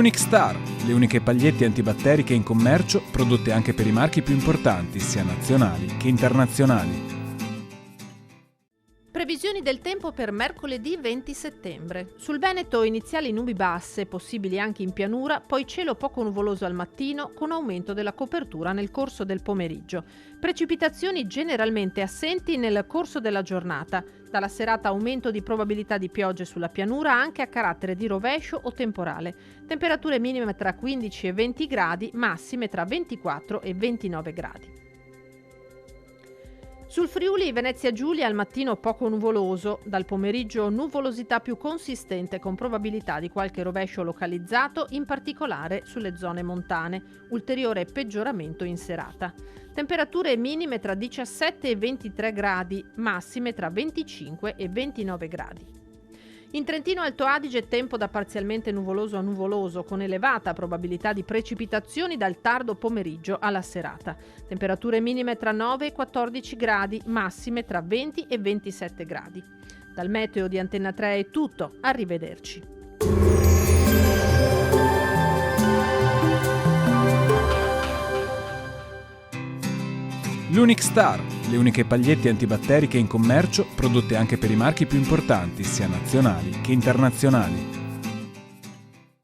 L'Unic Star, le uniche pagliette antibatteriche in commercio, prodotte anche per i marchi più importanti, sia nazionali che internazionali. Previsioni del tempo per mercoledì 20 settembre. Sul Veneto iniziali nubi basse, possibili anche in pianura, poi cielo poco nuvoloso al mattino con aumento della copertura nel corso del pomeriggio. Precipitazioni generalmente assenti nel corso della giornata. Dalla serata aumento di probabilità di piogge sulla pianura anche a carattere di rovescio o temporale. Temperature minime tra 15 e 20 gradi, massime tra 24 e 29 gradi. Sul Friuli Venezia Giulia al mattino poco nuvoloso, dal pomeriggio nuvolosità più consistente con probabilità di qualche rovescio localizzato, in particolare sulle zone montane, ulteriore peggioramento in serata. Temperature minime tra 17 e 23 gradi, massime tra 25 e 29 gradi. In Trentino Alto Adige tempo da parzialmente nuvoloso a nuvoloso con elevata probabilità di precipitazioni dal tardo pomeriggio alla serata. Temperature minime tra 9 e 14 gradi, massime tra 20 e 27 gradi. Dal meteo di Antenna 3 è tutto, arrivederci. L'Unic Star, le uniche pagliette antibatteriche in commercio, prodotte anche per i marchi più importanti, sia nazionali che internazionali.